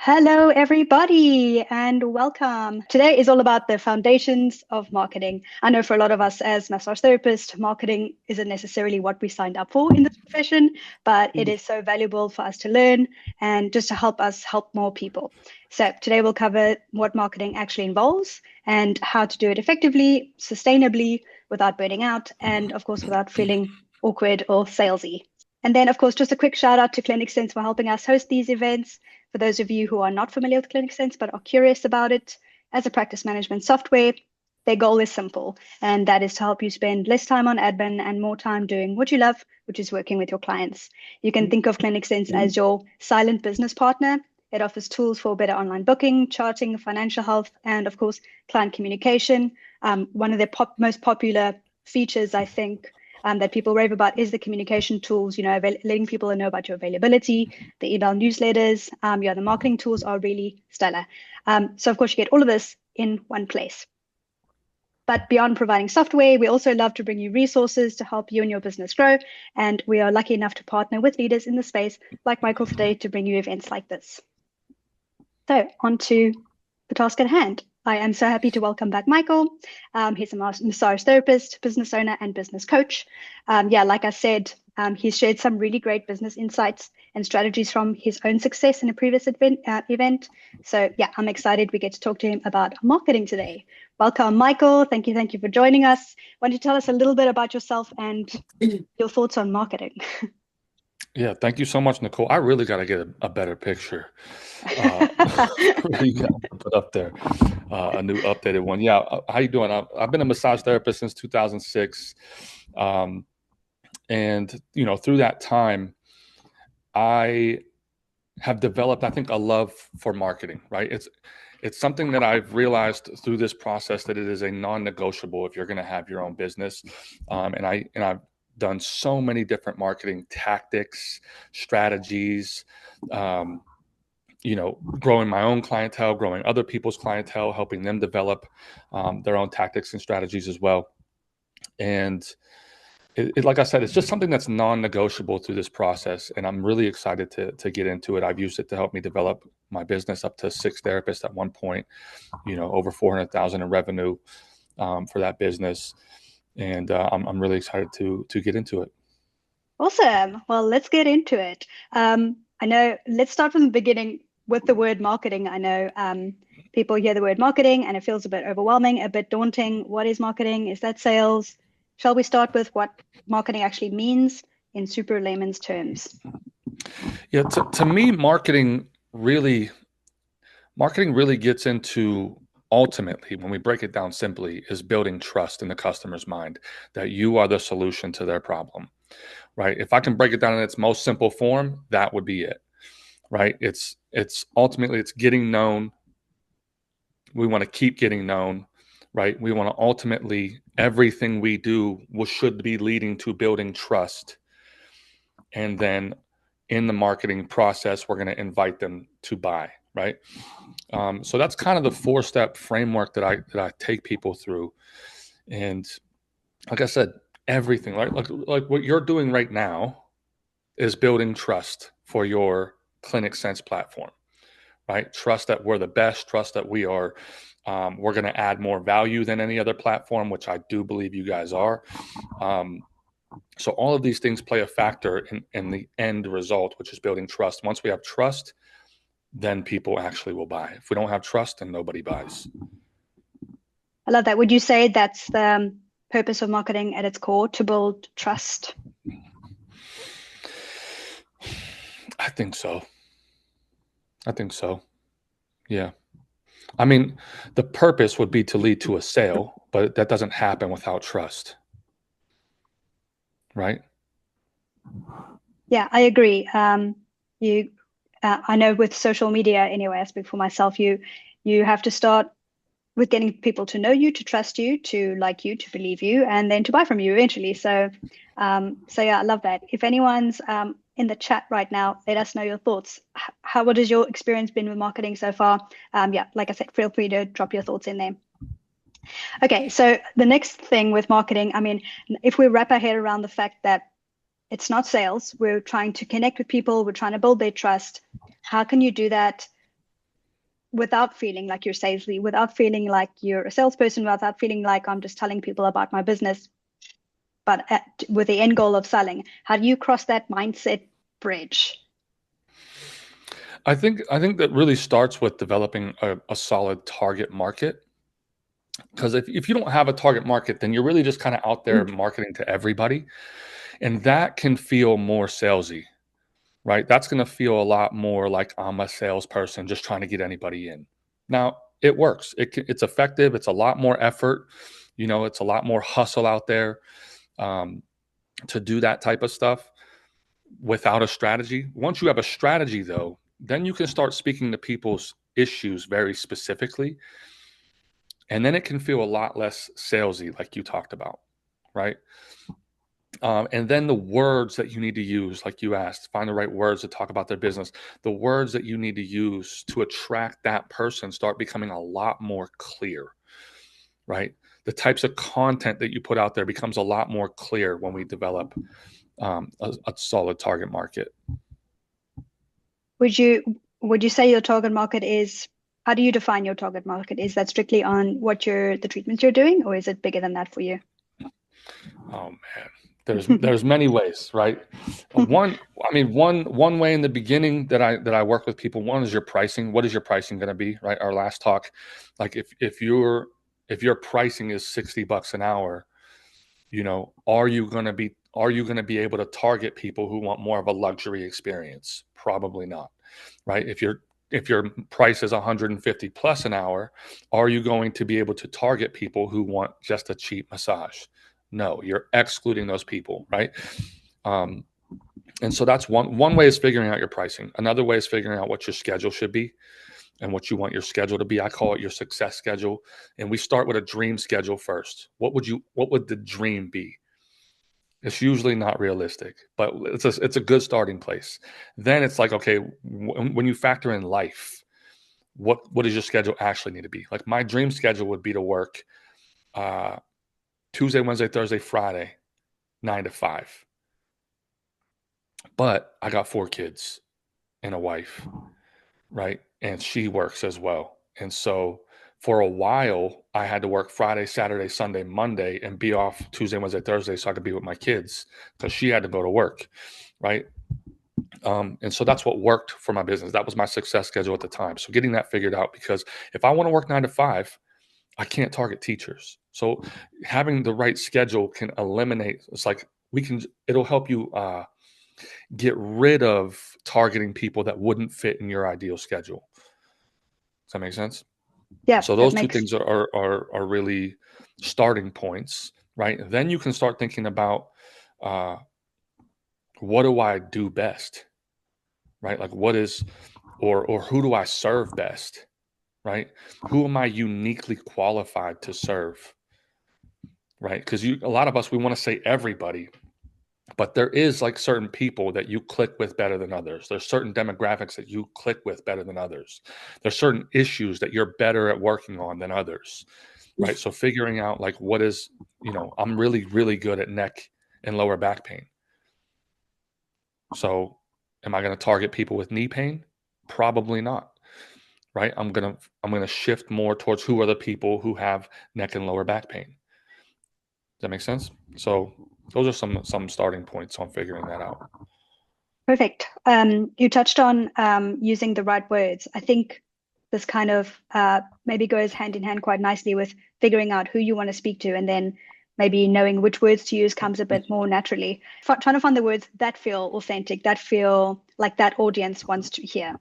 Hello, everybody, and welcome. Today is all about the foundations of marketing. I know for a lot of us as massage therapists, marketing isn't necessarily what we signed up for in this profession, but it is so valuable for us to learn and just to help us help more people. So today we'll cover what marketing actually involves and how to do it effectively, sustainably, without burning out, and of course, without feeling awkward or salesy. And then, of course, just a quick shout out to ClinicSense for helping us host these events. For those of you who are not familiar with ClinicSense but are curious about it, as a practice management software, their goal is simple, and that is to help you spend less time on admin and more time doing what you love, which is working with your clients. You can think of ClinicSense as your silent business partner. It offers tools for better online booking, charting, financial health, and of course, client communication. One of their most popular features, I think, that people rave about is the communication tools, letting people know about your availability, the email newsletters, the marketing tools are really stellar. So of course you get all of this in one place. But beyond providing software, we also love to bring you resources to help you and your business grow. And we are lucky enough to partner with leaders in the space like Michael today to bring you events like this. So on to the task at hand. I am so happy to welcome back Michael. He's a massage therapist, business owner, and business coach. Like I said, he's shared some really great business insights and strategies from his own success in a previous event. So yeah, I'm excited we get to talk to him about marketing today. Welcome, Michael. Thank you for joining us. Why don't you tell us a little bit about yourself and your thoughts on marketing? Yeah, thank you so much, Nicole. I really got to get a better picture. Really got to put up there a new updated one. Yeah, how you doing? I've been a massage therapist since 2006, and through that time, I have developed, I think, a love for marketing. Right? It's something that I've realized through this process that it is a non-negotiable if you're going to have your own business, and I've done so many different marketing tactics, strategies, growing my own clientele, growing other people's clientele, helping them develop their own tactics and strategies as well. And like I said, it's just something that's non-negotiable through this process. And I'm really excited to get into it. I've used it to help me develop my business up to 6 therapists at one point, over 400,000 in revenue for that business. And I'm really excited to get into it. Awesome. Well, let's get into it. Let's start from the beginning with the word marketing. I know people hear the word marketing and it feels a bit overwhelming, a bit daunting. What is marketing? Is that sales? Shall we start with what marketing actually means in super layman's terms? Yeah, to me, marketing really gets into, ultimately, when we break it down simply, is building trust in the customer's mind that you are the solution to their problem, right? If I can break it down in its most simple form, that would be it, right? It's ultimately, it's getting known. We want to keep getting known, right? We want to ultimately, everything we do should be leading to building trust. And then in the marketing process, we're going to invite them to buy, right? So that's kind of the 4-step framework that I take people through. And like I said, everything, right? Like what you're doing right now is building trust for your ClinicSense platform, right? Trust that we're the best, trust that we're going to add more value than any other platform, which I do believe you guys are. So all of these things play a factor in the end result, which is building trust. Once we have trust, then people actually will buy. If we don't have trust, then nobody buys. I love that. Would you say that's the purpose of marketing at its core, to build trust? I think so. Yeah. I mean, the purpose would be to lead to a sale, but that doesn't happen without trust. Right? Yeah, I agree. I know with social media, anyway, I speak for myself, you have to start with getting people to know you, to trust you, to like you, to believe you, and then to buy from you eventually. So yeah, I love that. If anyone's in the chat right now, let us know your thoughts. What has your experience been with marketing so far? Like I said, feel free to drop your thoughts in there. Okay, so the next thing with marketing, I mean, if we wrap our head around the fact that it's not sales, we're trying to connect with people, we're trying to build their trust. How can you do that without feeling like you're salesy, without feeling like you're a salesperson, without feeling like I'm just telling people about my business, but with the end goal of selling? How do you cross that mindset bridge? I think that really starts with developing a solid target market. Because if you don't have a target market, then you're really just kind of out there marketing to everybody. And that can feel more salesy, right? That's going to feel a lot more like I'm a salesperson just trying to get anybody in. Now, it works. It's effective. It's a lot more effort. It's a lot more hustle out there um, to do that type of stuff without a strategy. Once you have a strategy, though, then you can start speaking to people's issues very specifically. And then it can feel a lot less salesy, like you talked about, right? And then the words that you need to use, like you asked, find the right words to talk about their business. The words that you need to use to attract that person start becoming a lot more clear, right? The types of content that you put out there becomes a lot more clear when we develop a solid target market. Would you say your target market is, how do you define your target market? Is that strictly on the treatments you're doing, or is it bigger than that for you? Oh man, there's many ways, right? One way in the beginning that I work with people. One is your pricing. What is your pricing going to be, right? Our last talk, like if your pricing is $60 an hour, are you going to be able to target people who want more of a luxury experience? Probably not, right? If your price is 150 plus an hour, are you going to be able to target people who want just a cheap massage? No, you're excluding those people, right? Um, and so that's one way is figuring out your pricing. Another way is figuring out what your schedule should be and what you want your schedule to be. I call it your success schedule. And we start with a dream schedule first. What would the dream be? It's usually not realistic, but it's a good starting place. Then it's like, okay, when you factor in life, what does your schedule actually need to be? Like my dream schedule would be to work uh, Tuesday, Wednesday, Thursday, Friday, 9 to 5. But I got 4 kids and a wife, right? And she works as well. And so for a while, I had to work Friday, Saturday, Sunday, Monday, and be off Tuesday, Wednesday, Thursday so I could be with my kids because she had to go to work, right? And so that's what worked for my business. That was my success schedule at the time. So getting that figured out, because if I want to work 9 to 5, I can't target teachers. So having the right schedule can eliminate, it's like it'll help you get rid of targeting people that wouldn't fit in your ideal schedule. Does that make sense? Yeah, So that those two makes. things are really starting points, right? Then you can start thinking about uh, what do I do best, right? Like or who do I serve best, right? Who am I uniquely qualified to serve, right? Because a lot of us, we want to say everybody, but there is like certain people that you click with better than others. There's certain demographics that you click with better than others. There's certain issues that you're better at working on than others, right? So figuring out like I'm really, really good at neck and lower back pain. So am I going to target people with knee pain? Probably not, right? I'm gonna shift more towards who are the people who have neck and lower back pain. Does that make sense? So those are some starting points on figuring that out. Perfect. You touched on using the right words. I think this kind of maybe goes hand in hand quite nicely with figuring out who you want to speak to, and then maybe knowing which words to use comes a bit more naturally. Trying to find the words that feel authentic, that feel like that audience wants to hear.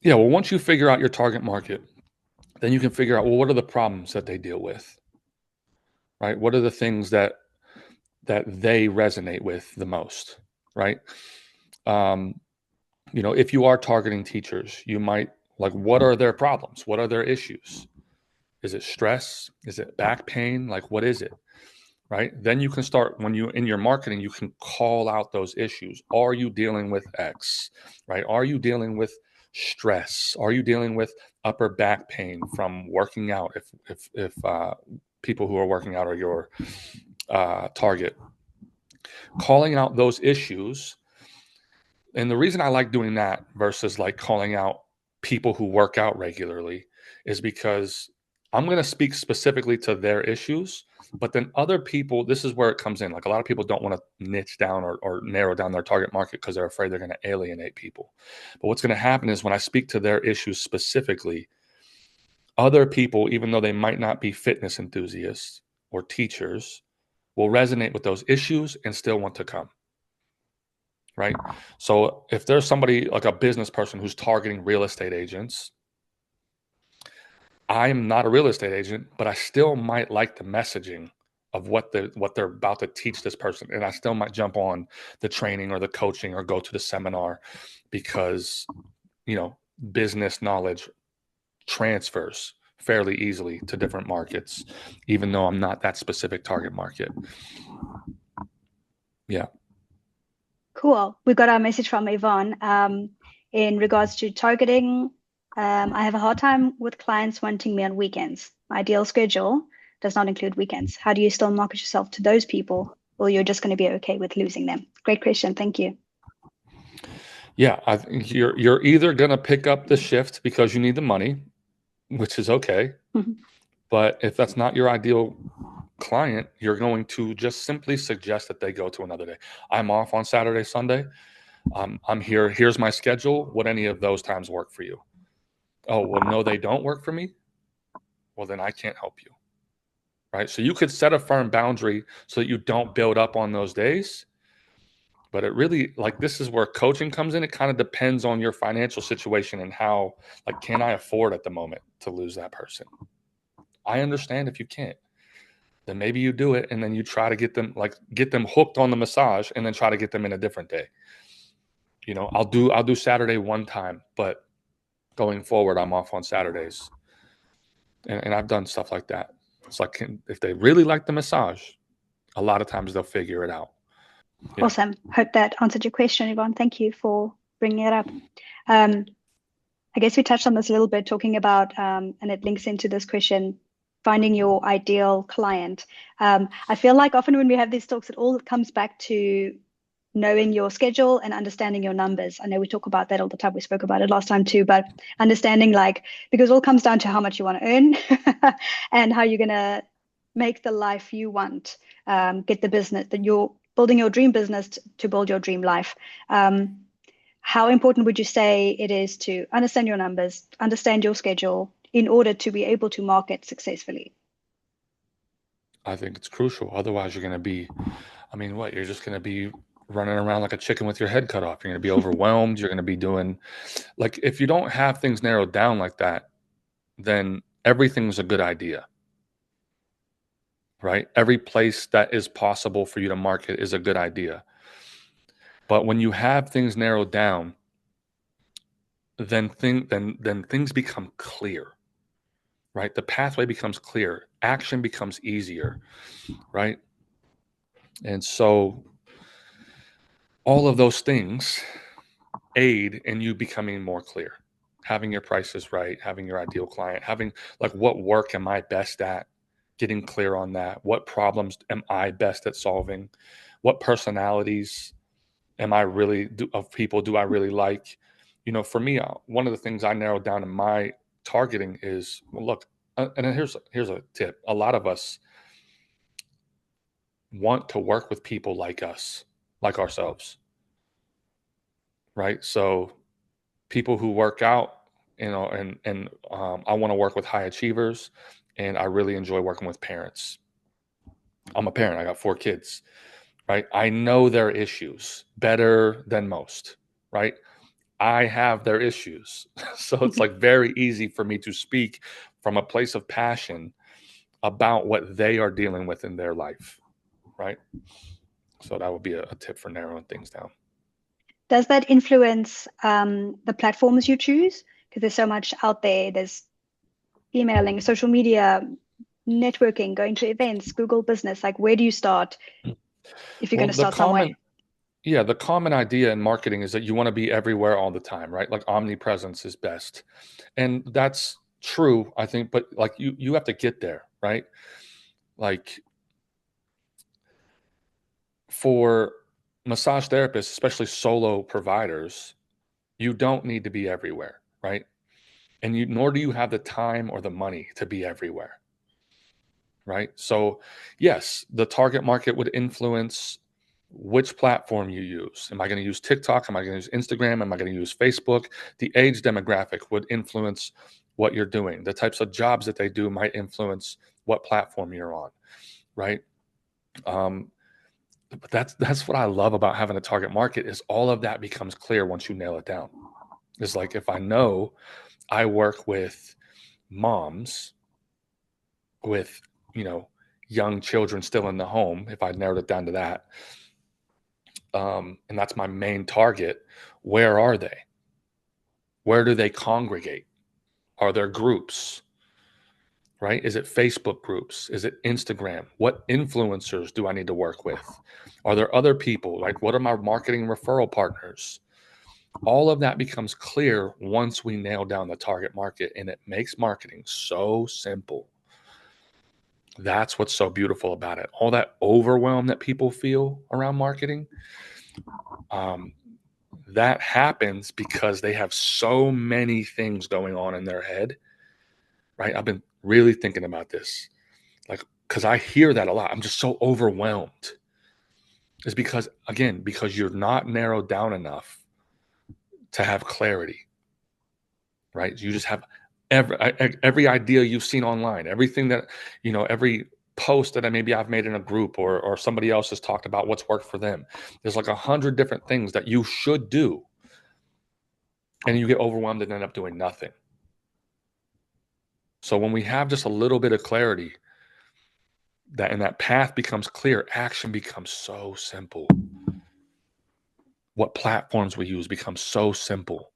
Yeah, well, once you figure out your target market, then you can figure out, well, what are the problems that they deal with, right? What are the things that they resonate with the most, right? Um, if you are targeting teachers, you might like, what are their problems? What are their issues? Is it stress? Is it back pain? Like, what is it? Right? Then you can start, when you in your marketing, you can call out those issues. Are you dealing with X? Right? Are you dealing with stress? Are you dealing with upper back pain from working out? If people who are working out are your target, calling out those issues. And the reason I like doing that versus like calling out people who work out regularly is because I'm going to speak specifically to their issues, but then other people, this is where it comes in. Like a lot of people don't want to niche down or narrow down their target market because they're afraid they're going to alienate people. But what's going to happen is when I speak to their issues specifically, other people, even though they might not be fitness enthusiasts or teachers, will resonate with those issues and still want to come. Right. So if there's somebody like a business person who's targeting real estate agents, I'm not a real estate agent, but I still might like the messaging of what they're about to teach this person, and I still might jump on the training or the coaching or go to the seminar because business knowledge transfers fairly easily to different markets, even though I'm not that specific target market. Yeah. Cool. We got our message from Yvonne in regards to targeting. I have a hard time with clients wanting me on weekends. My ideal schedule does not include weekends. How do you still market yourself to those people, or you're just going to be okay with losing them? Great question. Thank you. Yeah, I think you're either going to pick up the shift because you need the money, which is okay. But if that's not your ideal client, you're going to just simply suggest that they go to another day. I'm off on Saturday, Sunday. I'm here. Here's my schedule. Would any of those times work for you? Oh, well, no, they don't work for me. Well, then I can't help you. Right. So you could set a firm boundary so that you don't build up on those days. But it really, like, this is where coaching comes in. It kind of depends on your financial situation and how, like, can I afford at the moment to lose that person? I understand if you can't. Then maybe you do it and then you try to get them hooked on the massage and then try to get them in a different day. I'll do Saturday one time, but going forward, I'm off on Saturdays. And I've done stuff like that. It's like, if they really like the massage, a lot of times they'll figure it out. Yeah. Awesome. Hope that answered your question, Yvonne. Thank you for bringing it up. I guess we touched on this a little bit, talking about, and it links into this question, finding your ideal client. I feel like often when we have these talks, it all comes back to knowing your schedule and understanding your numbers. I know we talk about that all the time. We spoke about it last time too, but understanding, because it all comes down to how much you want to earn and how you're going to make the life you want, get the business that you're building, your dream business to build your dream life. How important would you say it is to understand your numbers, understand your schedule in order to be able to market successfully? I think it's crucial. Otherwise, you're going to be, you're just going to be running around like a chicken with your head cut off. You're going to be overwhelmed. You're going to be doing, like, if you don't have things narrowed down like that, then everything's a good idea, right? Every place that is possible for you to market is a good idea. But when you have things narrowed down, then things become clear, right? The pathway becomes clear. Action becomes easier, right? And so all of those things aid in you becoming more clear, having your prices right, having your ideal client, having, like, what work am I best at, getting clear on that. What problems am I best at solving? What personalities of people do I really like? For me, one of the things I narrowed down in my targeting is, well, look, and here's a tip. A lot of us want to work with people like us, like ourselves, right? So people who work out, and I want to work with high achievers, and I really enjoy working with parents. I'm a parent. I got 4 kids, right? I know their issues better than most, right? I have their issues. So it's like very easy for me to speak from a place of passion about what they are dealing with in their life, right? So that would be a tip for narrowing things down. Does that influence the platforms you choose? Because there's so much out there. There's emailing, social media, networking, going to events, Google Business. Like, where do you start if you're going to start somewhere? Yeah, the common idea in marketing is that you want to be everywhere all the time, right? Like, omnipresence is best. And that's true, I think, but like you have to get there, right? Like, for massage therapists, especially solo providers, you don't need to be everywhere, right? and nor do you have the time or the money to be everywhere, right? So yes, the target market would influence which platform you use. Am I going to use TikTok? Am I going to use Instagram? Am I going to use Facebook? The age demographic would influence what you're doing. The types of jobs that they do might influence what platform you're on, right? But that's what I love about having a target market, is all of that becomes clear once you nail it down. It's like, if I know I work with moms with, young children still in the home, if I narrowed it down to that, and that's my main target, where are they? Where do they congregate? Are there groups? Right? Is it Facebook groups? Is it Instagram? What influencers do I need to work with? Are there other people? Like, what are my marketing referral partners? All of that becomes clear once we nail down the target market, and it makes marketing so simple. That's what's so beautiful about it. All that overwhelm that people feel around marketing, that happens because they have so many things going on in their head, right? I've been really thinking about this, like, because I hear that a lot. I'm just so overwhelmed. It's because, again, because you're not narrowed down enough to have clarity, right? You just have every idea you've seen online, everything that, every post that maybe I've made in a group, or somebody else has talked about what's worked for them. There's like 100 different things that you should do, and you get overwhelmed and end up doing nothing. So when we have just a little bit of clarity, that path becomes clear, action becomes so simple. What platforms we use becomes so simple.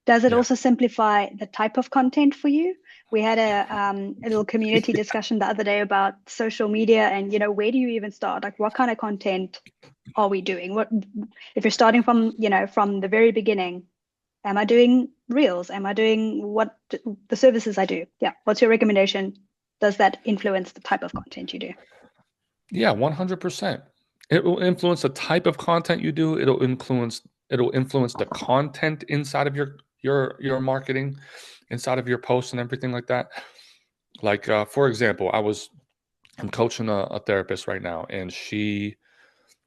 Does it Yeah. also simplify the type of content for you? We had a little community discussion the other day about social media, and where do you even start? Like, what kind of content are we doing? What if you're starting from from the very beginning? Am I doing reels? Am I doing what the services I do? Yeah. What's your recommendation? Does that influence the type of content you do? Yeah, 100%. It will influence the type of content you do. It'll influence the content inside of your marketing, inside of your posts and everything like that. Like, for example, I'm coaching a therapist right now, and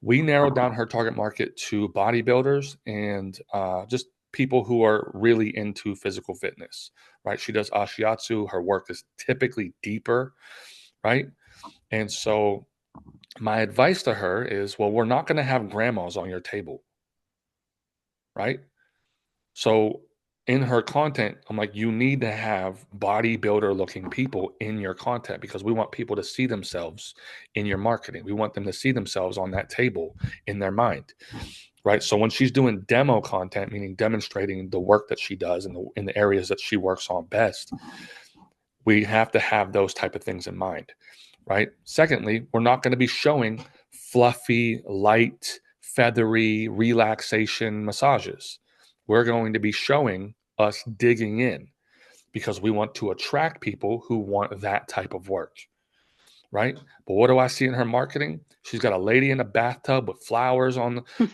we narrowed down her target market to bodybuilders and just people who are really into physical fitness, right? She does ashiatsu. Her work is typically deeper, right? And so my advice to her is, well, we're not going to have grandmas on your table, right? So in her content, I'm like, you need to have bodybuilder looking people in your content, because we want people to see themselves in your marketing. We want them to see themselves on that table in their mind, right? So when she's doing demo content, meaning demonstrating the work that she does in the areas that she works on best, we have to have those type of things in mind, right? Secondly, we're not going to be showing fluffy, light, feathery relaxation massages. We're going to be showing us digging in, because we want to attract people who want that type of work, right? But what do I see in her marketing? She's got a lady in a bathtub with flowers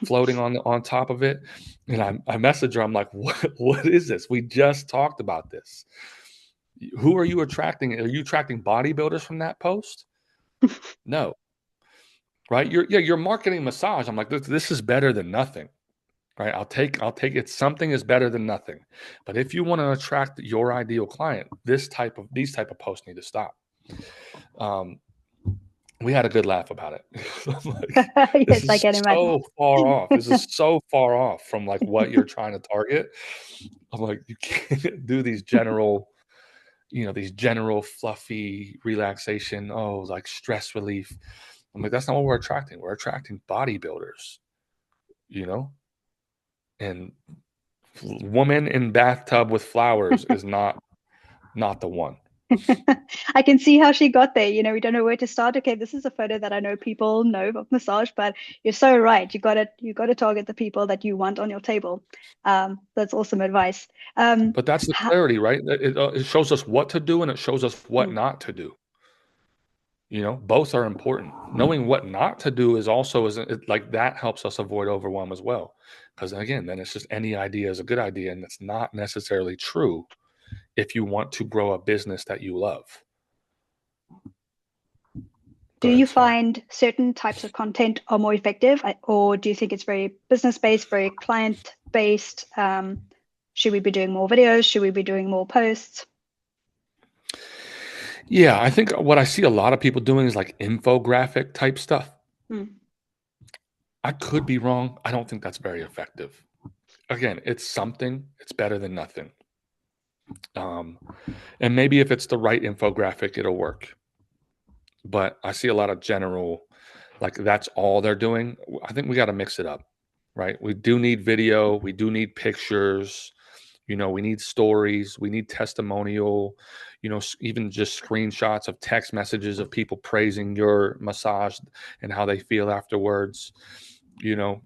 floating on top of it. And I message her. I'm like, what is this? We just talked about this. Who are you attracting? Are you attracting bodybuilders from that post? No, right? You're marketing massage. I'm like, this is better than nothing, right? I'll take it. Something is better than nothing. But if you want to attract your ideal client, these type of posts need to stop. We had a good laugh about it. I'm like, this Yes, I is can imagine. so far off. This is so far off from like what you're trying to target. I'm like, you can't do these general fluffy relaxation, like stress relief. I'm like, that's not what we're attracting. We're attracting bodybuilders, you know? And woman in bathtub with flowers is not the one. I can see how she got there. We don't know where to start. Okay, this is a photo that I know people know of massage, but you're so right. You got to target the people that you want on your table. That's awesome advice. But that's the Ha clarity, right? It shows us what to do, and it shows us what mm, not to do. Both are important. Knowing what not to do is also, like, that helps us avoid overwhelm as well. Because again, then it's just any idea is a good idea, and it's not necessarily true if you want to grow a business that you love. Do Go you ahead, sorry. find certain types of content are more effective, or do you think it's very business-based, very client-based? Should we be doing more videos? Should we be doing more posts? Yeah, I think what I see a lot of people doing is like infographic type stuff. Hmm. I could be wrong. I don't think that's very effective. Again, it's something, it's better than nothing. Um, and maybe if it's the right infographic, it'll work. But I see a lot of general, like that's all they're doing. I think we got to mix it up, right? We do need video, we do need pictures, we need stories, we need testimonial, even just screenshots of text messages of people praising your massage and how they feel afterwards, you know.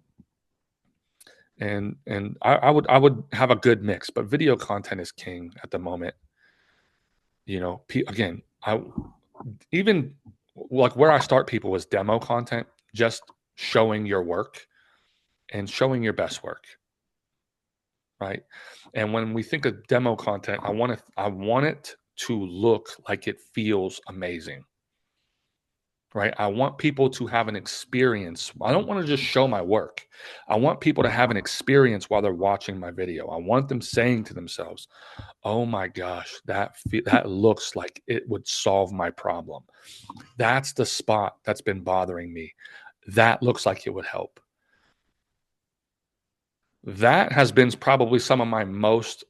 And I would have a good mix, but video content is king at the moment. Again, I even like where I start people was demo content, just showing your work and showing your best work, right? And when we think of demo content, I want it to look like it feels amazing, right? I want people to have an experience. I don't want to just show my work. I want people to have an experience while they're watching my video. I want them saying to themselves, "Oh my gosh, that looks like it would solve my problem. That's the spot that's been bothering me. That looks like it would help." That has been probably some of my most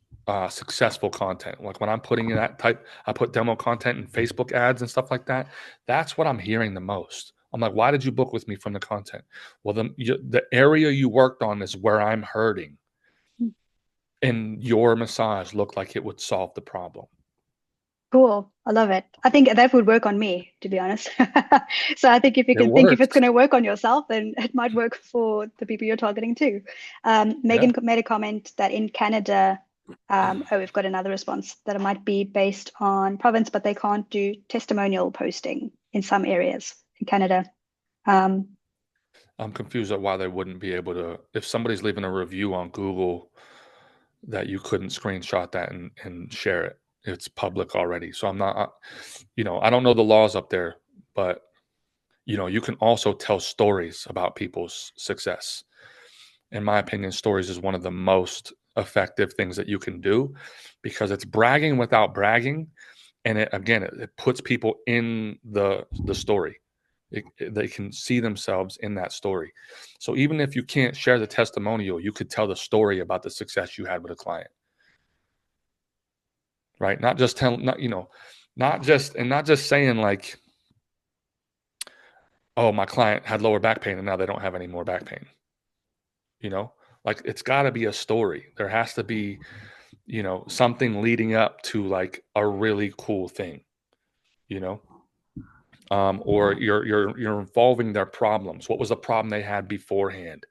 successful content. Like when I'm putting in I put demo content in Facebook ads and stuff like that. That's what I'm hearing the most. I'm like, why did you book with me from the content? Well, the area you worked on is where I'm hurting, and your massage looked like it would solve the problem. Cool. I love it. I think that would work on me, to be honest. So I think if you It can think if it's works. going to work on yourself, then it might work for the people you're targeting too. Yeah. Megan made a comment that in Canada, we've got another response that it might be based on province, but they can't do testimonial posting in some areas in Canada. Um, I'm confused at why they wouldn't be able to. If somebody's leaving a review on Google, that you couldn't screenshot that and share it. It's public already. So I'm not, I don't know the laws up there, but you can also tell stories about people's success. In my opinion, stories is one of the most effective things that you can do because it's bragging without bragging. And it puts people in the story. They can see themselves in that story. So even if you can't share the testimonial, you could tell the story about the success you had with a client, right? Not just telling, not just saying like, oh, my client had lower back pain and now they don't have any more back pain. Like it's got to be a story. There has to be, something leading up to like a really cool thing, you know, or you're involving their problems. What was the problem they had beforehand?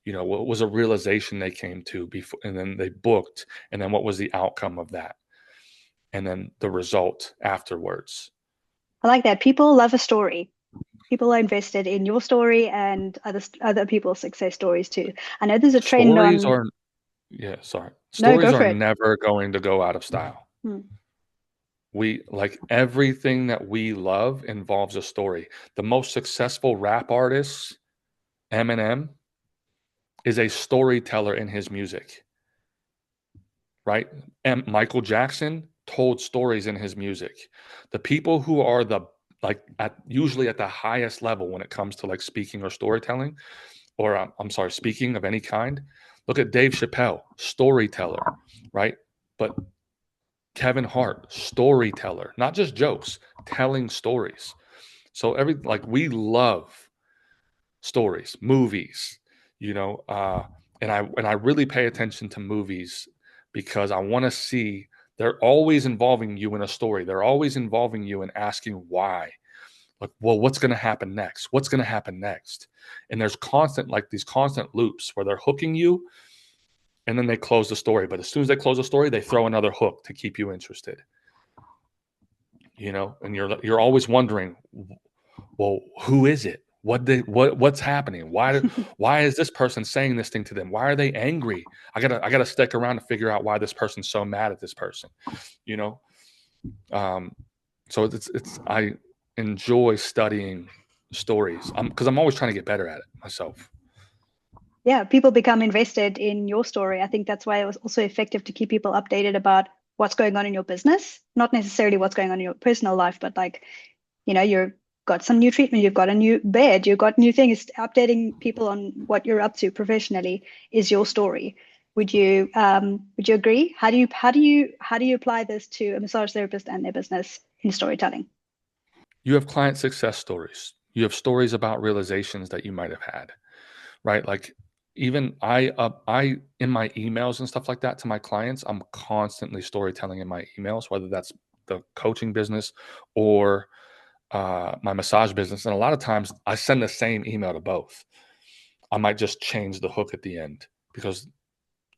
What was a realization they came to before, and then they booked, and then what was the outcome of that, and then the result afterwards. I like that. People love a story. People are invested in your story and other people's success stories too. I know there's a trend Stories on. are, yeah, sorry. No, go Stories are for it. never going to go out of style. Hmm. We like everything that we love involves a story. The most successful rap artist, Eminem, is a storyteller in his music, right? And Michael Jackson told stories in his music. The people who are usually at the highest level when it comes to like speaking or storytelling, or I'm sorry, speaking of any kind. Look at Dave Chappelle, storyteller, right? But Kevin Hart, storyteller, not just jokes, telling stories. So we love stories, movies, you know, uh, and I really pay attention to movies because I want to see they're always involving you in a story. They're always involving you in asking why. Like, well, what's going to happen next? What's going to happen next? And there's these constant loops where they're hooking you and then they close the story. But as soon as they close the story, they throw another hook to keep you interested. And you're always wondering, well, who is it? What's happening? Why is this person saying this thing to them? Why are they angry? I gotta stick around to figure out why this person's so mad at this person. You know, um, so it's I enjoy studying stories because I'm always trying to get better at it myself. Yeah, people become invested in your story. I think that's why it was also effective to keep people updated about what's going on in your business, not necessarily what's going on in your personal life, but like, you've got some new treatment, you've got a new bed, you've got new things. Updating people on what you're up to professionally is your story. Would you agree? How do you apply this to a massage therapist and their business in storytelling? You have client success stories. You have stories about realizations that you might have had, right? Like even I in my emails and stuff like that to my clients, I'm constantly storytelling in my emails, whether that's the coaching business or my massage business. And a lot of times I send the same email to both. I might just change the hook at the end because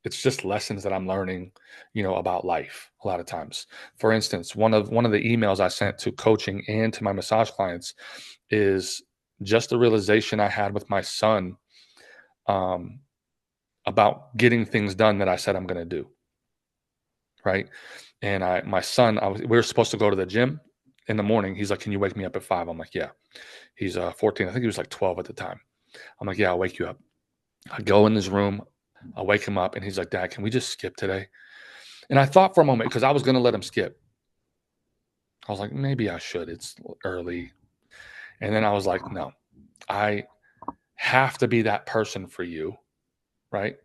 it's just lessons that I'm learning, about life a lot of times. For instance, one of the emails I sent to coaching and to my massage clients is just the realization I had with my son, um, about getting things done that I said I'm going to do. Right. And my son, we were supposed to go to the gym in the morning. He's like, "Can you wake me up at 5?" I'm like, "Yeah." He's 14. I think he was like 12 at the time. I'm like, "Yeah, I'll wake you up." I go in his room. I wake him up and he's like, "Dad, can we just skip today?" And I thought for a moment because I was going to let him skip. I was like, maybe I should. It's early. And then I was like, no, I have to be that person for you. Right.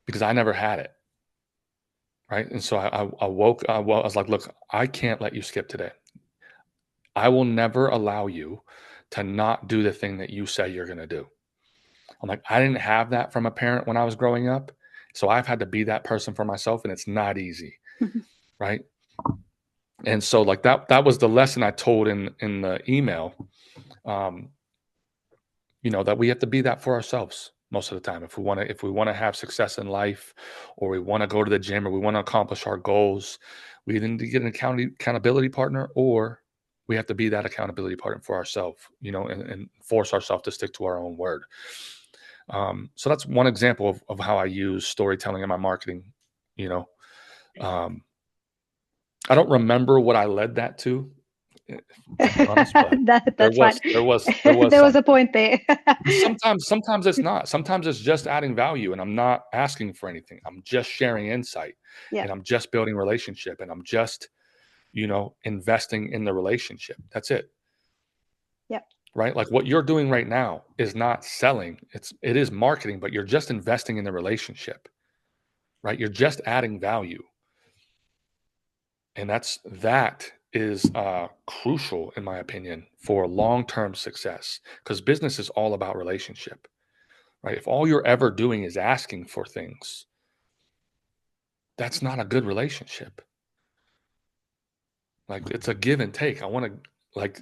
Because I never had it. Right. And so I woke, I was like, look, I can't let you skip today. I will never allow you to not do the thing that you say you're going to do. I'm like, I didn't have that from a parent when I was growing up. So I've had to be that person for myself and it's not easy. Right. And so like that was the lesson I told in the email. Um, that we have to be that for ourselves most of the time if we want to have success in life, or we want to go to the gym, or we want to accomplish our goals. We either need to get an accountability partner, or we have to be that accountability partner for ourselves, and force ourselves to stick to our own word. So that's one example of how I use storytelling in my marketing. you know um, I don't remember what I led that to be honest, but there That's fine. was there was there was There was a something. point there. Sometimes it's not. Sometimes it's just adding value and I'm not asking for anything. I'm just sharing insight Yeah. and I'm just building relationship and I'm just, investing in the relationship. That's it. Yeah. Right? Like what you're doing right now is not selling. It is marketing, but you're just investing in the relationship. Right? You're just adding value. And that is crucial in my opinion for long-term success, because business is all about relationship. Right? If all you're ever doing is asking for things, that's not a good relationship. Like it's a give and take. I want to, like,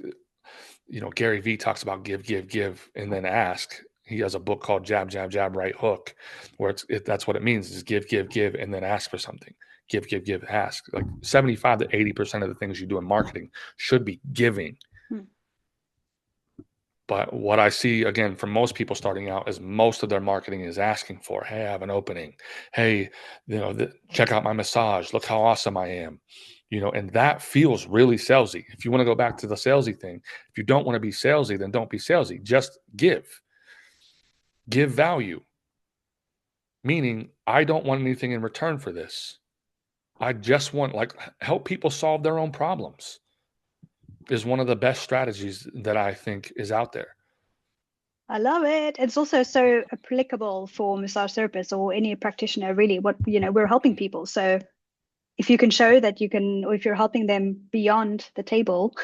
Gary Vee talks about give, give, give, and then ask. He has a book called Jab, Jab, Jab, Right Hook, where that's what it means is give, give, give, and then ask for something. Give, give, give, ask. Like 75 to 80% of the things you do in marketing should be giving. Hmm. But what I see again from most people starting out is most of their marketing is asking for, "Hey, I have an opening. Hey, check out my massage. Look how awesome I am." And that feels really salesy. If you want to go back to the salesy thing, if you don't want to be salesy, then don't be salesy. Just give value. Meaning, I don't want anything in return for this. I just want like help people solve their own problems is one of the best strategies that I think is out there. I love it. It's also so applicable for massage therapists or any practitioner, really. We're helping people. So if you can show that you can, or if you're helping them beyond the table,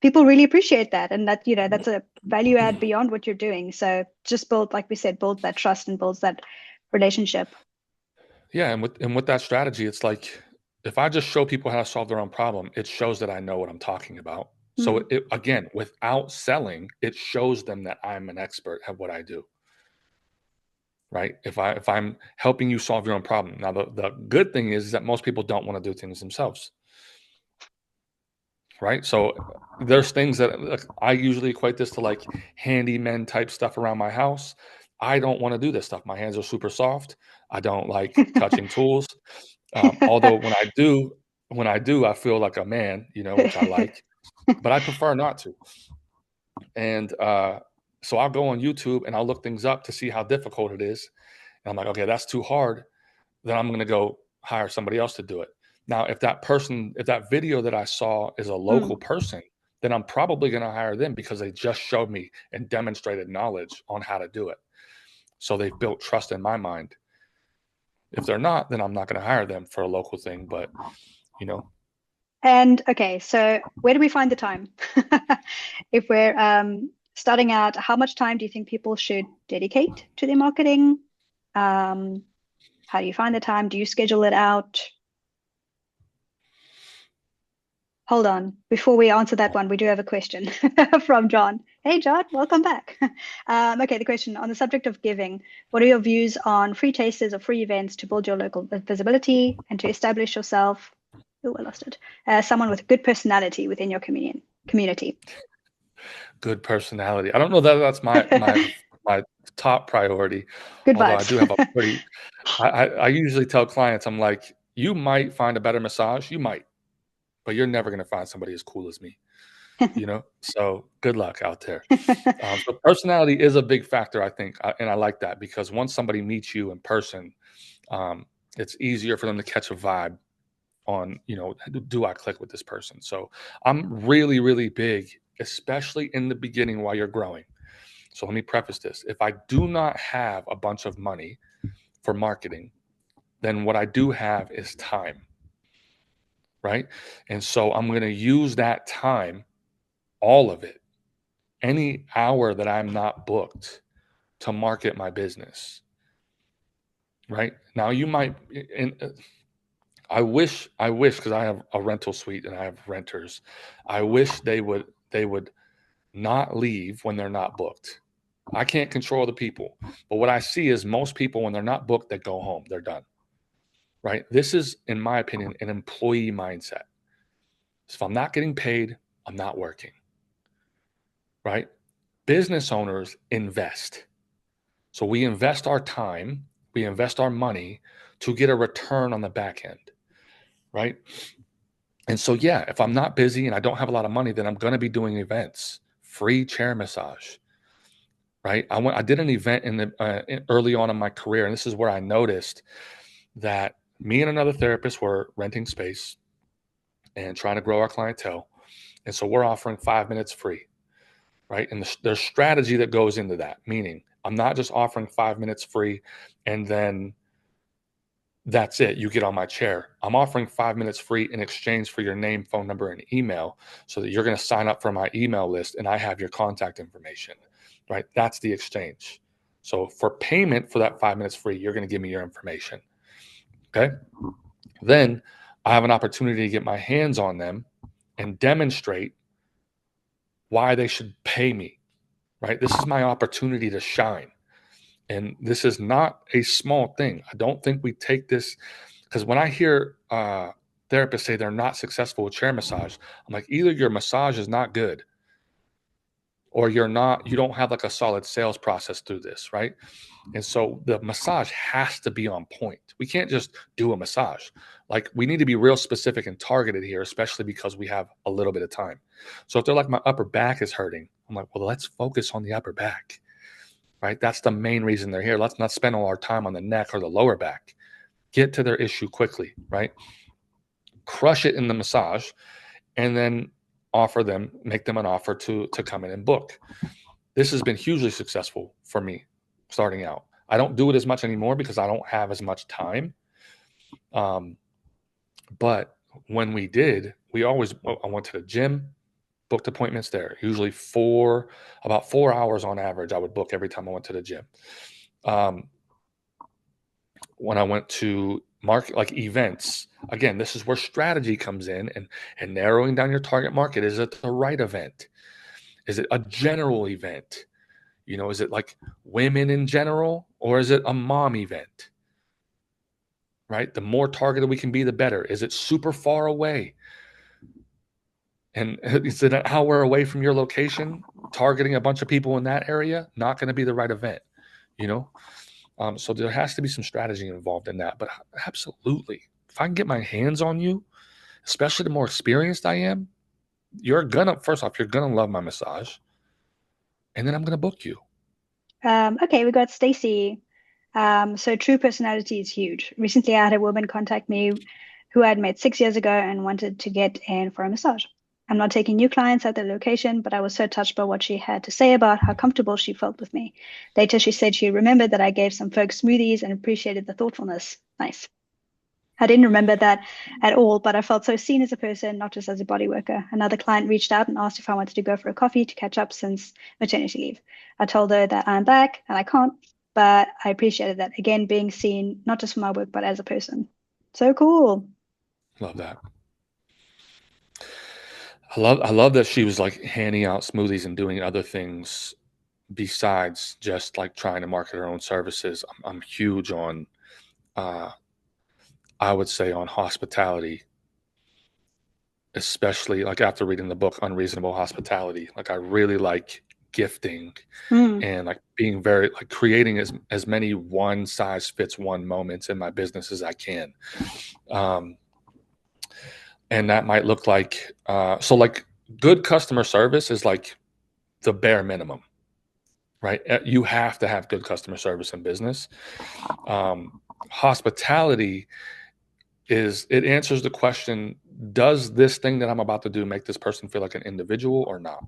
people really appreciate that. And that's a value add beyond what you're doing. So just build, like we said, build that trust and builds that relationship. Yeah, and with that strategy, it's like if I just show people how to solve their own problem, it shows that I know what I'm talking about. So Hmm. again, without selling, it shows them that I'm an expert at what I do. Right? If I'm helping you solve your own problem. Now the good thing is that most people don't want to do things themselves. right? So there's things that like, I usually equate this to like handyman type stuff around my house. I don't want to do this stuff. My hands are super soft. I don't like touching tools. Although when I do, I feel like a man, which I like, but I prefer not to. And so I'll go on YouTube and I'll look things up to see how difficult it is. And I'm like, okay, that's too hard. Then I'm going to go hire somebody else to do it. Now, if that video that I saw is a local Mm. person, then I'm probably going to hire them because they just showed me and demonstrated knowledge on how to do it. So they've built trust in my mind. If they're not, then I'm not going to hire them for a local thing. But, you know, And okay, so where do we find the time? If we're starting out, how much time do you think people should dedicate to their marketing? Um, how do you find the time? Do you schedule it out? Hold on. Before we answer that one, we do have a question from John. Hey, John, welcome back. Okay, the question on the subject of giving. What are your views on free tasters or free events to build your local visibility and to establish yourself? Oh, I lost it. Someone with a good personality within your community. good personality. I don't know that that's my top priority, Good although I vibes. do have a pretty. I usually tell clients, I'm like, you might find a better massage, you might, but you're never going to find somebody as cool as me. So good luck out there. So personality is a big factor, I think, and I like that because once somebody meets you in person, um, it's easier for them to catch a vibe on, do I click with this person? So I'm really, really big, especially in the beginning while you're growing. So let me preface this: if I do not have a bunch of money for marketing, then what I do have is time, right? And so I'm going to use that time, all of it, any hour that I'm not booked, to market my business, right? Now you might, and I wish because I have a rental suite and I have renters. I wish they would not leave when they're not booked. I can't control the people, but what I see is most people when they're not booked, they go home. They're done, right? This is, in my opinion, an employee mindset. So if I'm not getting paid, I'm not working, right? Business owners invest. So we invest our time, we invest our money to get a return on the back end, right? And so, yeah, if I'm not busy and I don't have a lot of money, then I'm going to be doing events, free chair massage, right? I did an event early on in my career, and this is where I noticed that me and another therapist were renting space and trying to grow our clientele. And so we're offering 5 minutes free, right? And there's strategy that goes into that, meaning I'm not just offering 5 minutes free and then that's it. You get on my chair. I'm offering 5 minutes free in exchange for your name, phone number, and email so that you're going to sign up for my email list and I have your contact information, right? That's the exchange. So for payment for that 5 minutes free, you're going to give me your information. Okay. Then I have an opportunity to get my hands on them and demonstrate why they should pay me, right? This is my opportunity to shine. And this is not a small thing. I don't think we take this because when I hear therapists say they're not successful with chair massage, I'm like, either your massage is not good or you don't have like a solid sales process through this, right? And so the massage has to be on point. We can't just do a massage. Like we need to be real specific and targeted here, especially because we have a little bit of time. So if they're like, my upper back is hurting, I'm like, well, let's focus on the upper back, right? That's the main reason they're here. Let's not spend all our time on the neck or the lower back. Get to their issue quickly, right? Crush it in the massage, and then make them an offer to come in and book. This has been hugely successful for me starting out. I don't do it as much anymore because I don't have as much time. But when we did, I went to the gym, booked appointments there. Usually about 4 hours on average, I would book every time I went to the gym. When I went to market like events, again, this is where strategy comes in and narrowing down your target market. Is it the right event? Is it a general event? Is it like women in general or is it a mom event? Right? The more targeted we can be, the better. Is it super far away? And it's an hour away from your location, targeting a bunch of people in that area, not going to be the right event, you know? So there has to be some strategy involved in that. But absolutely, if I can get my hands on you, especially the more experienced I am, first off, you're gonna love my massage, and then I'm gonna book you. Okay, we got Stacy. So true personality is huge. Recently, I had a woman contact me who I had met 6 years ago and wanted to get in for a massage. I'm not taking new clients at the location, but I was so touched by what she had to say about how comfortable she felt with me. Later, she said she remembered that I gave some folks smoothies and appreciated the thoughtfulness. Nice. I didn't remember that at all, but I felt so seen as a person, not just as a body worker. Another client reached out and asked if I wanted to go for a coffee to catch up since maternity leave. I told her that I'm back and I can't, but I appreciated that. Again, being seen, not just for my work, but as a person. So cool. Love that. I love that she was like handing out smoothies and doing other things besides just like trying to market her own services. I'm huge on, uh, I would say, on hospitality, especially like after reading the book Unreasonable Hospitality. Like I really like gifting Mm, and like being very like creating as many one size fits one moments in my business as I can. Um, and that might look like so like good customer service is like the bare minimum, right? You have to have good customer service in business. Hospitality it answers the question, does this thing that I'm about to do make this person feel like an individual or not?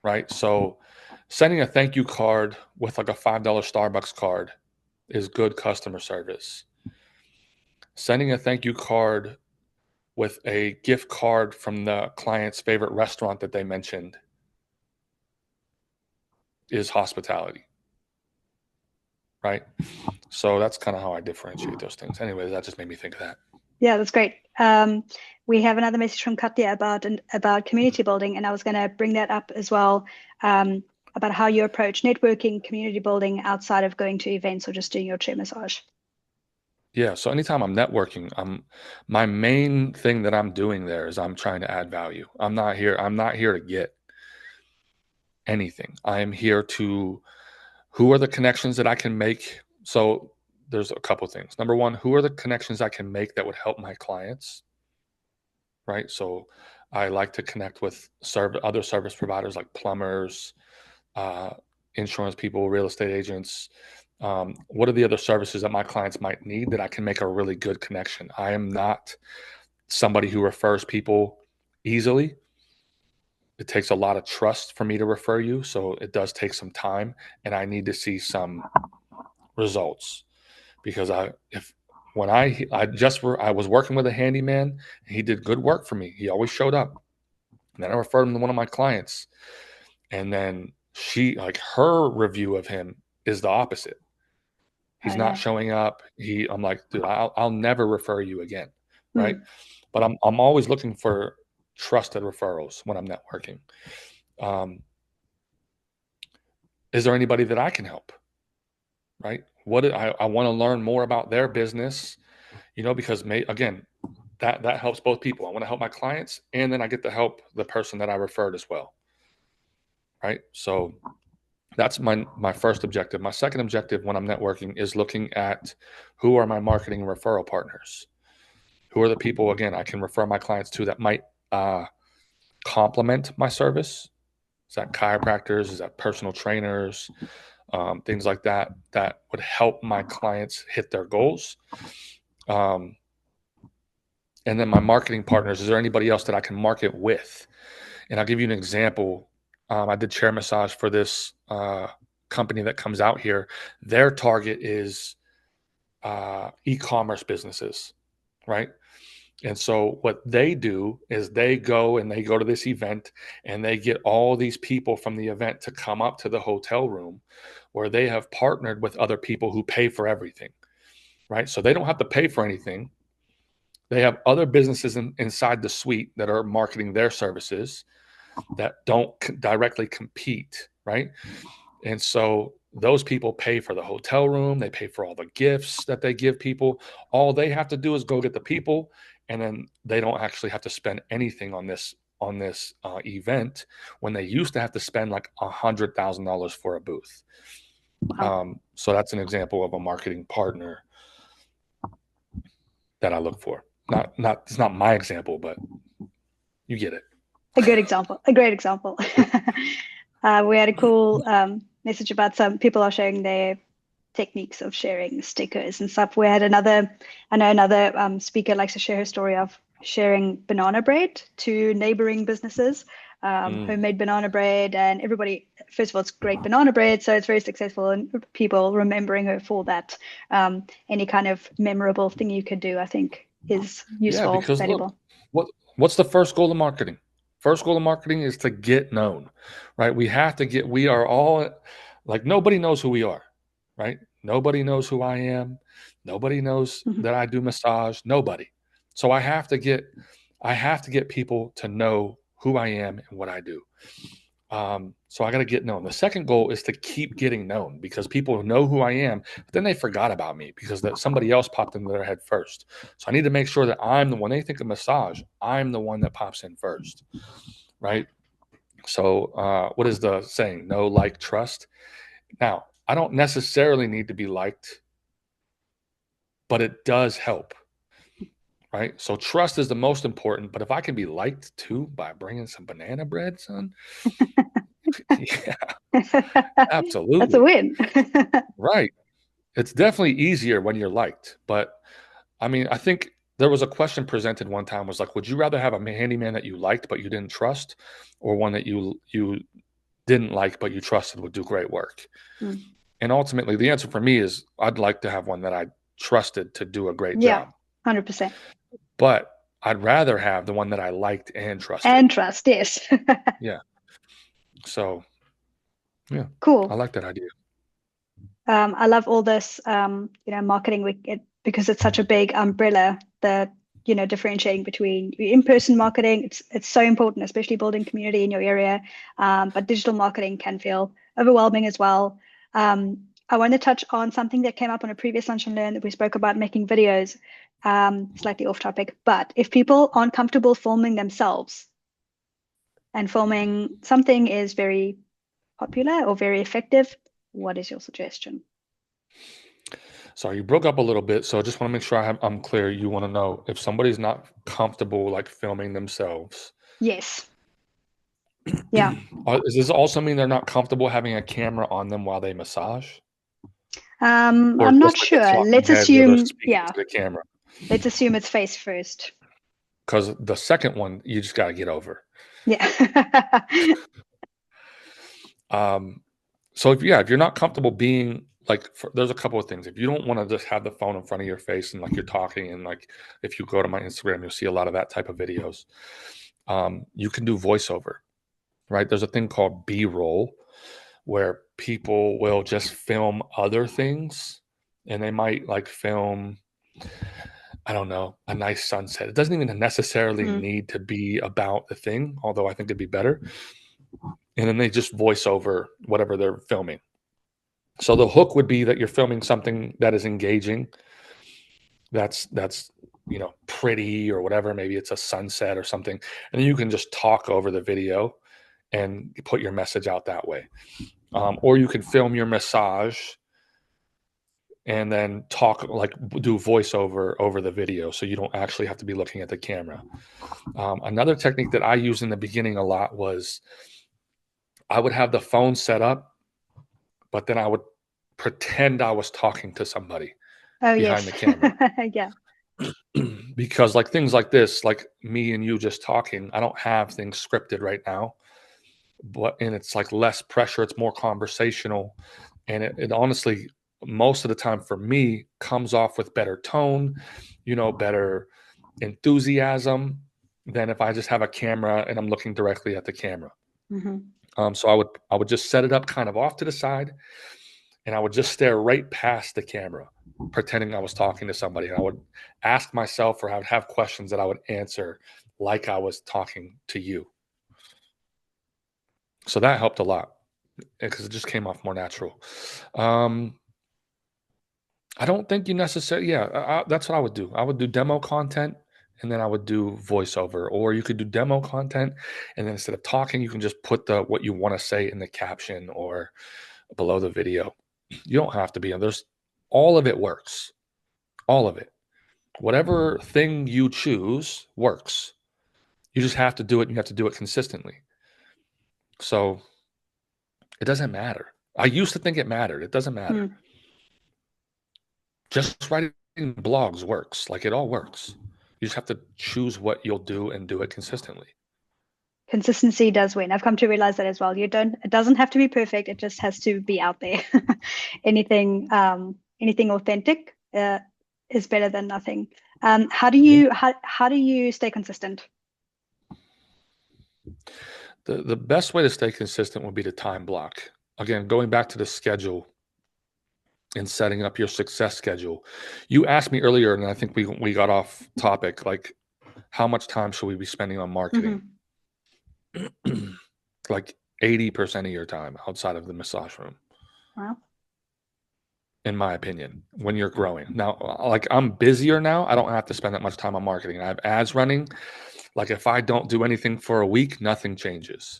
Right? So sending a thank you card with like a $5 Starbucks card is good customer service. Sending a thank you card with a gift card from the client's favorite restaurant that they mentioned is hospitality, right? So that's kind of how I differentiate those things. Anyway, that just made me think of that. yeah, that's great. We have another message from Katya about community building, and I was going to bring that up as well, about how you approach networking, community building outside of going to events or just doing your chair massage. Yeah. So anytime I'm networking, my main thing that I'm doing there is I'm trying to add value. I'm not here to get anything. I am here to who are the connections that I can make. So there's a couple things. Number one, who are the connections I can make that would help my clients? Right. So I like to connect with other service providers like plumbers, uh, insurance people, real estate agents. What are the other services that my clients might need that I can make a really good connection? I am not somebody who refers people easily. It takes a lot of trust for me to refer you. So it does take some time and I need to see some results because if when I was working with a handyman and he did good work for me. He always showed up. And then I referred him to one of my clients. And then her review of him is the opposite. Oh He's not no. showing up. I'm like, dude, I'll never refer you again. Right. Hmm. But I'm always looking for trusted referrals when I'm networking. Um, is there anybody that I can help? Right. I want to learn more about their business, because again, that helps both people. I want to help my clients and then I get to help the person that I referred as well. Right. So that's my first objective. My second objective when I'm networking is looking at who are my marketing referral partners. Who are the people again I can refer my clients to that might complement my service? Is that chiropractors? Is that personal trainers? Things like that that would help my clients hit their goals. Um, and then my marketing partners. Is there anybody else that I can market with? And I'll give you an example. I did chair massage for this company that comes out here. Their target is e-commerce businesses, right? And so what they do is they go to this event and they get all these people from the event to come up to the hotel room where they have partnered with other people who pay for everything, right? So they don't have to pay for anything. They have other businesses inside the suite that are marketing their services that don't directly compete, right? And so those people pay for the hotel room, they pay for all the gifts that they give people. All they have to do is go get the people and then they don't actually have to spend anything on this event when they used to have to spend like $100,000 for a booth. Wow. So that's an example of a marketing partner that I look for. It's not my example, but you get it. A good example, a great example. We had a cool message about some people are sharing their techniques of sharing stickers and stuff. I know another speaker likes to share her story of sharing banana bread to neighboring businesses, homemade banana bread, and everybody, first of all, it's great banana bread, so it's very successful, and people remembering her for that. Any kind of memorable thing you could do, I think, is Yeah, useful, because look, valuable. what's the first goal of marketing? First goal of marketing is to get known, right? We are all like, nobody knows who we are, right? Nobody knows who I am. Nobody knows Mhm. that I do massage. Nobody. So I have to get people to know who I am and what I do. So I got to get known. The second goal is to keep getting known because people know who I am, but then they forgot about me because somebody else popped into their head first. So I need to make sure that when they think of massage, I'm the one that pops in first, right? So what is the saying? Know, like, trust. Now, I don't necessarily need to be liked, but it does help, right? So trust is the most important, but if I can be liked too by bringing some banana bread, son, yeah, That's a absolutely. win. Right. It's definitely easier when you're liked, but I mean, I think there was a question presented one time was like, would you rather have a handyman that you liked but you didn't trust, or one that you didn't like but you trusted would do great work? Mm. And ultimately, the answer for me is I'd like to have one that I trusted to do a great Yeah, job, 100%. but I'd rather have the one that I liked and trusted. And trust, yes. Yeah. So yeah, I Cool. like that idea. I love all this, marketing because it's such a big umbrella that, differentiating between in-person marketing. It's so important, especially building community in your area. But digital marketing can feel overwhelming as well. I want to touch on something that came up on a previous Lunch and Learn that we spoke about making videos, slightly off topic. But if people aren't comfortable filming themselves and filming something is very popular or very effective, what is your suggestion? Sorry, you broke up a little bit, so I just want to make sure I'm clear. You want to know if somebody's not comfortable like filming themselves. Yes. Yeah. Does this also mean they're not comfortable having a camera on them while they massage, or I'm not just like a sure. talking Let's head where they're assume, speaking yeah, to the camera? let's assume it's face first. Because the second one, you just got to get over. Yeah. Um, so if you're not comfortable being like, there's a couple of things. If you don't want to just have the phone in front of your face and like you're talking, and like if you go to my Instagram, you'll see a lot of that type of videos. You can do voiceover, right? There's a thing called B-roll where people will just film other things, and they might like film, I don't know, a nice sunset. It doesn't even necessarily Mm, need to be about the thing, although I think it'd be better. And then they just voice over whatever they're filming. So the hook would be that you're filming something that is engaging, that's pretty or whatever. Maybe it's a sunset or something, and then you can just talk over the video and put your message out that way. Or you can film your massage and then talk, like do voiceover over the video, so you don't actually have to be looking at the camera. Another technique that I used in the beginning a lot was I would have the phone set up, but then I would pretend I was talking to somebody oh, behind yes. the camera. Yeah. Because like things like this, like me and you just talking, I don't have things scripted right now, and it's like less pressure, it's more conversational, and it honestly, most of the time for me, comes off with better tone, better enthusiasm than if I just have a camera and I'm looking directly at the camera. Hmm. So I would just set it up kind of off to the side, and I would just stare right past the camera, pretending I was talking to somebody. And I would ask myself, or I would have questions that I would answer like I was talking to you. So that helped a lot because it just came off more natural. Um, I don't think you necessarily, yeah, that's what I would do. I would do demo content and then I would do voiceover, or you could do demo content, and then instead of talking, you can just put what you want to say in the caption or below the video. You don't have to be on. There's all of it works. All of it. Whatever thing you choose works. You just have to do it, and you have to do it consistently. So it doesn't matter. I used to think it mattered. It doesn't matter. Just writing blogs works. Like, it all works. You just have to choose what you'll do and do it consistently. Consistency does win. I've come to realize that as well. It doesn't have to be perfect. It just has to be out there. anything authentic is better than nothing. How do you stay consistent? The best way to stay consistent would be to time block. Again, going back to the schedule and setting up your success schedule. You asked me earlier, and I think we got off topic, like, how much time should we be spending on marketing? Like 80% of your time outside of the massage room. Wow. In my opinion, when you're growing. Now, like, I'm busier now. I don't have to spend that much time on marketing. I have ads running. Like, if I don't do anything for a week, nothing changes.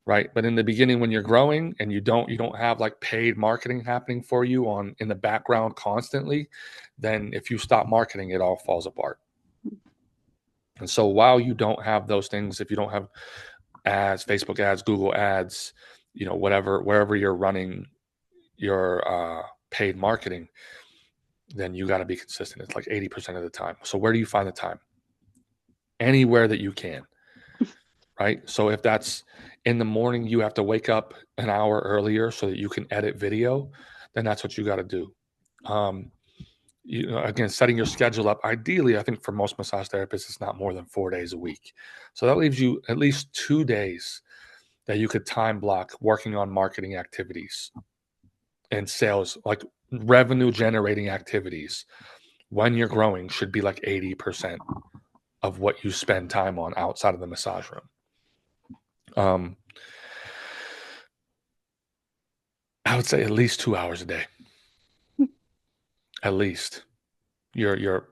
Right. But in the beginning, when you're growing and you don't have like paid marketing happening for you in the background constantly, then if you stop marketing, it all falls apart. And so while you don't have those things, if you don't have ads, Facebook ads, Google ads, wherever you're running your paid marketing, then you got to be consistent. It's like 80% of the time. So where do you find the time? Anywhere that you can. Right. So if that's in the morning, you have to wake up an hour earlier so that you can edit video, then that's what you got to do. Again, setting your schedule up. Ideally, I think for most massage therapists, it's not more than 4 days a week. So that leaves you at least 2 days that you could time block working on marketing activities and sales, like revenue generating activities. When you're growing, should be like 80% of what you spend time on outside of the massage room. I would say at least 2 hours a day. At least. You're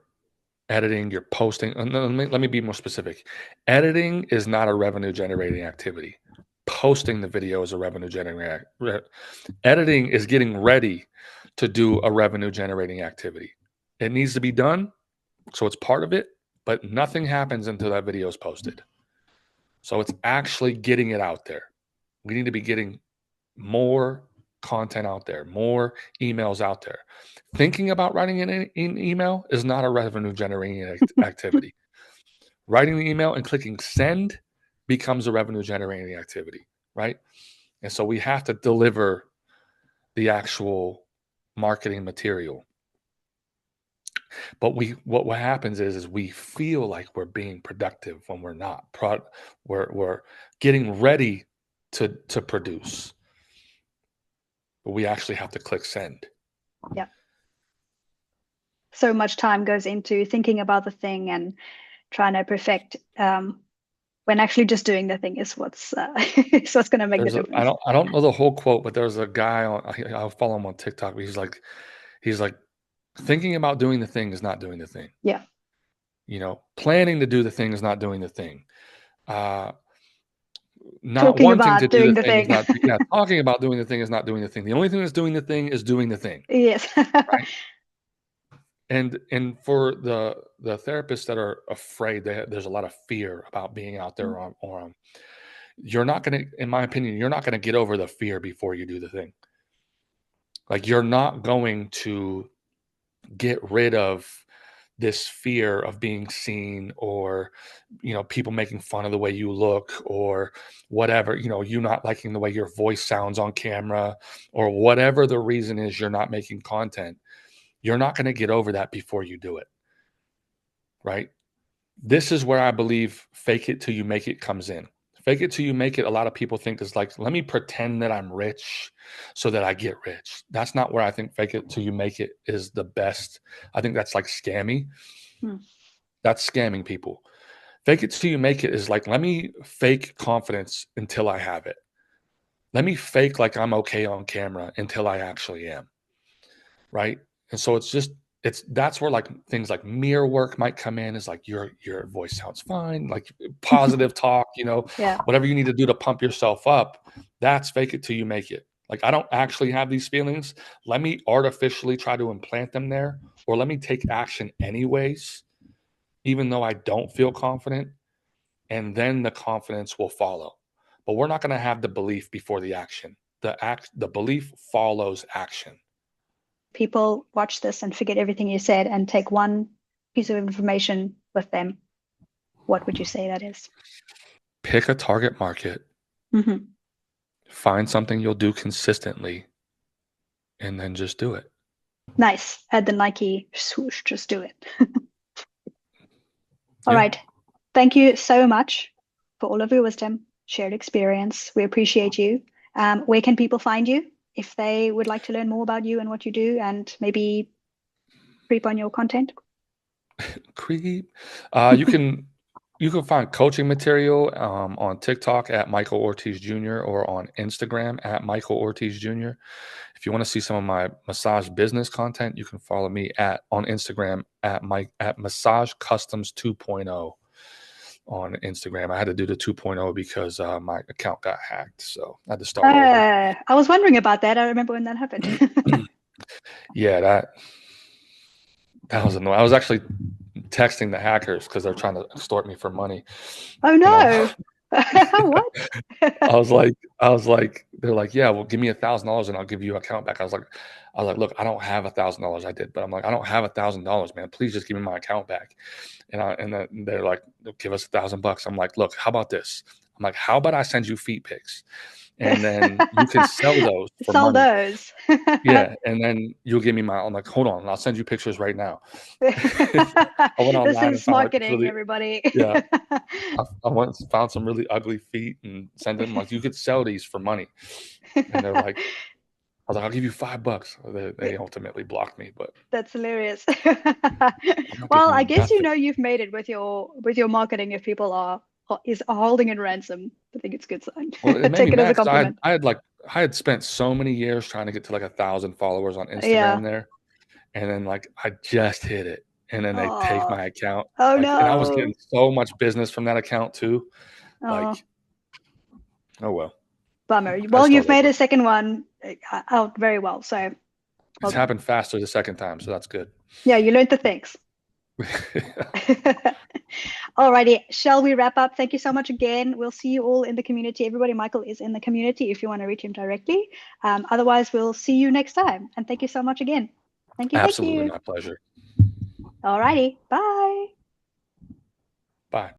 editing, you're posting. Let me be more specific. Editing is not a revenue generating activity. Posting the video is a revenue generating. Editing is getting ready to do a revenue generating activity. It needs to be done, so it's part of it, but nothing happens until that video is posted. So it's actually getting it out there. We need to be getting more content out there, more emails out there. Thinking about writing an email is not a revenue generating activity. Writing the email and clicking send becomes a revenue generating activity, right? And so we have to deliver the actual marketing material. But what happens is we feel like we're being productive when we're not. We're getting ready to produce. But we actually have to click send. Yeah. So much time goes into thinking about the thing and trying to perfect, when actually just doing the thing is what's what's going to make the difference. I don't know the whole quote, but there's a guy I'll follow him on TikTok. But he's like, thinking about doing the thing is not doing the thing. Yeah. Planning to do the thing is not doing the thing. Not Talking wanting about to doing do the thing. Talking about doing the thing is not doing the thing. The only thing that's doing the thing is doing the thing. Yes. Right? And for the therapists that are afraid, there's a lot of fear about being out there you're not going to, in my opinion, you're not going to get over the fear before you do the thing. Like, you're not going to get rid of this fear of being seen, or people making fun of the way you look, or whatever, you not liking the way your voice sounds on camera, or whatever the reason is you're not making content. You're not going to get over that before you do it, right? This is where I believe fake it till you make it comes in. Fake it till you make it, a lot of people think is like, let me pretend that I'm rich so that I get rich. That's not where I think fake it till you make it is the best. I think that's like scammy. That's scamming people. Fake it till you make it is like, let me fake confidence until I have it. Let me fake like I'm okay on camera until I actually am. Right? And so it's just that's where like things like mirror work might come in. Is like your voice sounds fine, like positive talk, Yeah. whatever you need to do to pump yourself up. That's fake it till you make it. Like, I don't actually have these feelings. Let me artificially try to implant them there, or let me take action anyways, even though I don't feel confident, and then the confidence will follow. But we're not going to have the belief before the action. The belief follows action. People watch this and forget everything you said and take one piece of information with them. What would you say that is? Pick a target market, Mm-hmm. find something you'll do consistently, and then just do it. Nice. Add the Nike swoosh, just do it. All Yeah. right. Thank you so much for all of your wisdom, shared experience. We appreciate you. Where can people find you if they would like to learn more about you and what you do and maybe creep on your content? Creep. You can find coaching material on TikTok at Michael Ortiz Jr. or on Instagram at Michael Ortiz Jr. If you want to see some of my massage business content, you can follow me on Instagram at Massage Customs 2.0 on Instagram. I had to do the 2.0 because my account got hacked, so I had to start over. I was wondering about that. I remember when that happened. Yeah, that was annoying. I was actually texting the hackers because they're trying to extort me for money. Oh And no. What? I was like, they're like, yeah, well, give me $1,000 and I'll give you your account back. I was like, look, I don't have $1,000. I did, but I'm like, I don't have $1,000, man. Please just give me my account back. And then they're like, give us $1,000. I'm like, look, how about this? I'm like, how about I send you feet pics, and then you can sell those for Sell money. those. Yeah, and then you'll give me my. I'm like, hold on, I'll send you pictures right now. I went This online and is found like this marketing, really, everybody. yeah. I went and found some really ugly feet and sent them like, you could sell these for money. And they're like, I was like, I'll give you $5. They ultimately blocked me, but That's hilarious. I'm not Well, giving I you guess nothing. you've made it with your marketing if people are holding in ransom. I think it's a good sign. Well, it made me Take it as mad a because compliment. I had spent so many years trying to get to like 1,000 followers on Yeah. Instagram there, and then like I just hit it, and then they take Oh, my account, oh like, and I was no. getting so much business from that account too. Oh, Like, oh well, bummer. I Well, just you've start made over. a second one out very well. So well It's done. happened faster the second time, so that's good. Yeah, you learned the things. Alrighty, shall we wrap up? Thank you so much again. We'll see you all in the community. Everybody, Michael is in the community if you want to reach him directly. Otherwise, we'll see you next time. And thank you so much again. Thank you. Thank Absolutely you. my pleasure. Alrighty, bye. Bye.